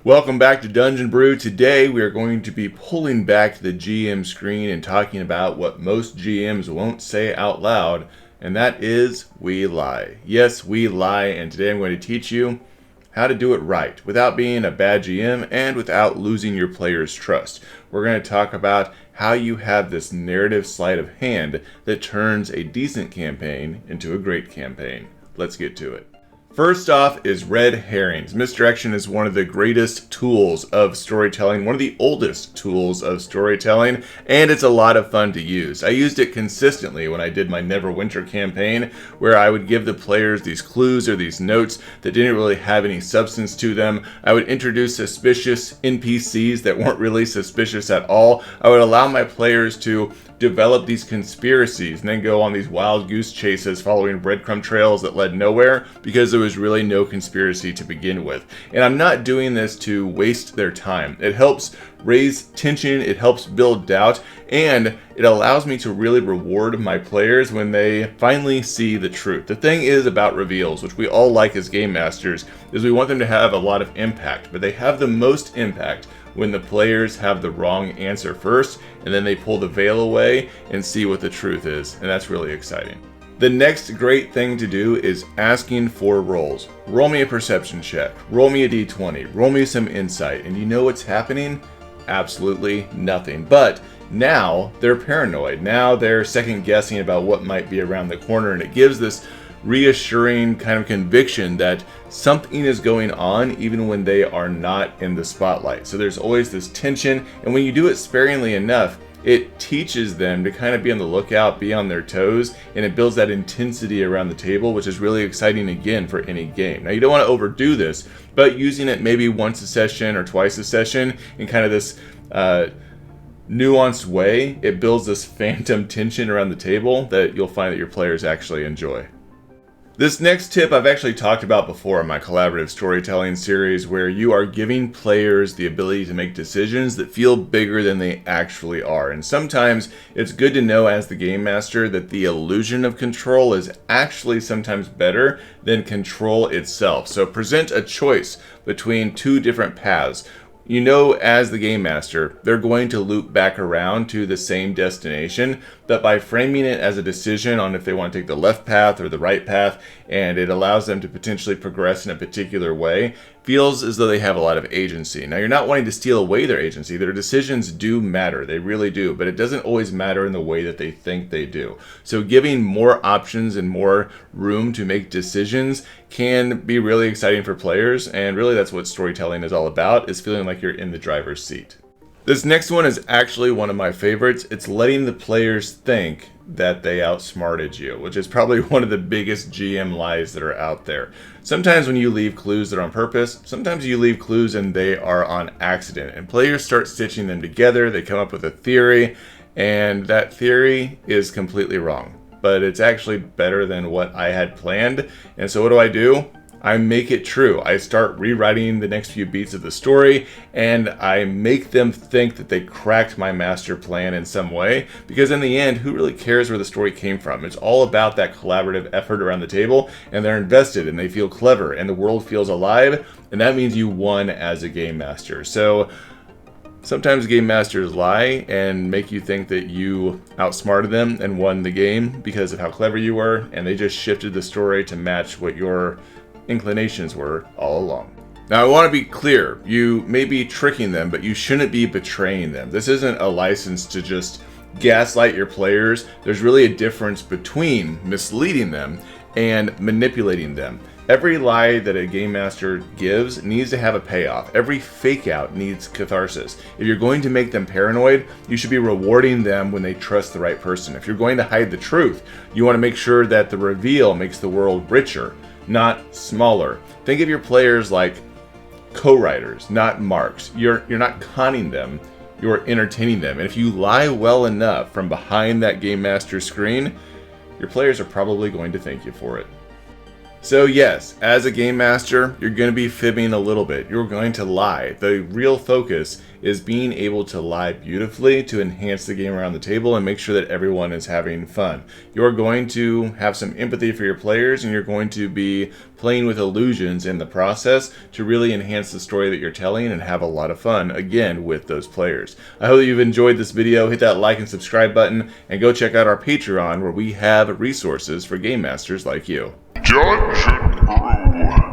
Welcome back to Dungeon Brew. Today we are going to be pulling back the GM screen and talking about what most GMs won't say out loud, and that is we lie. Yes, we lie, and today I'm going to teach you how to do it right without being a bad GM and without losing your players' trust. We're going to talk about how you have this narrative sleight of hand that turns a decent campaign into a great campaign. Let's get to it. First off is red herrings. Misdirection is one of the greatest tools of storytelling, one of the oldest tools of storytelling, and it's a lot of fun to use. I used it consistently when I did my Neverwinter campaign, where I would give the players these clues or these notes that didn't really have any substance to them. I would introduce suspicious NPCs that weren't really suspicious at all. I would allow my players to develop these conspiracies and then go on these wild goose chases following breadcrumb trails that led nowhere because there was really no conspiracy to begin with. And I'm not doing this to waste their time. It helps raise tension, it helps build doubt, and it allows me to really reward my players when they finally see the truth. The thing is about reveals, which we all like as game masters, is we want them to have a lot of impact, but they have the most impact when the players have the wrong answer first, and then they pull the veil away and see what the truth is, and that's really exciting. The next great thing to do is asking for rolls. Roll me a perception check, roll me a d20, roll me some insight, and you know what's happening? Absolutely nothing. But now they're paranoid. Now they're second guessing about what might be around the corner, and it gives this reassuring kind of conviction that something is going on even when they are not in the spotlight. So there's always this tension, and when you do it sparingly enough, it teaches them to kind of be on the lookout, be on their toes, and it builds that intensity around the table, which is really exciting again for any game. Now you don't want to overdo this, but using it maybe once a session or twice a session in kind of this nuanced way, it builds this phantom tension around the table that you'll find that your players actually enjoy. This next tip I've actually talked about before in my collaborative storytelling series, where you are giving players the ability to make decisions that feel bigger than they actually are. And sometimes it's good to know as the game master that the illusion of control is actually sometimes better than control itself. So present a choice between two different paths. You know, as the game master, they're going to loop back around to the same destination, but by framing it as a decision on if they want to take the left path or the right path, and it allows them to potentially progress in a particular way, feels as though they have a lot of agency. Now, you're not wanting to steal away their agency. Their decisions do matter. They really do, but it doesn't always matter in the way that they think they do. So giving more options and more room to make decisions can be really exciting for players, and really that's what storytelling is all about, is feeling like you're in the driver's seat. This next one is actually one of my favorites. It's letting the players think that they outsmarted you, which is probably one of the biggest GM lies that are out there. Sometimes when you leave clues, they're on purpose. Sometimes you leave clues and they are on accident. And players start stitching them together. They come up with a theory, and that theory is completely wrong. But it's actually better than what I had planned. And so what do? I make it true. I start rewriting the next few beats of the story, and I make them think that they cracked my master plan in some way, because in the end, who really cares where the story came from? It's all about that collaborative effort around the table, and they're invested, and they feel clever, and the world feels alive, and that means you won as a game master. So sometimes game masters lie and make you think that you outsmarted them and won the game because of how clever you were, and they just shifted the story to match what your inclinations were all along. Now, I want to be clear. You may be tricking them, but you shouldn't be betraying them. This isn't a license to just gaslight your players. There's really a difference between misleading them and manipulating them. Every lie that a game master gives needs to have a payoff. Every fake out needs catharsis. If you're going to make them paranoid, you should be rewarding them when they trust the right person. If you're going to hide the truth, you want to make sure that the reveal makes the world richer, not smaller. Think of your players like co-writers, not marks. You're not conning them, you're entertaining them. And if you lie well enough from behind that game master screen, your players are probably going to thank you for it. So yes, as a game master, you're going to be fibbing a little bit. You're going to lie. The real focus is being able to lie beautifully to enhance the game around the table and make sure that everyone is having fun. You're going to have some empathy for your players, and you're going to be playing with illusions in the process to really enhance the story that you're telling and have a lot of fun, again, with those players. I hope that you've enjoyed this video. Hit that like and subscribe button, and go check out our Patreon, where we have resources for game masters like you. Dungeon Brew.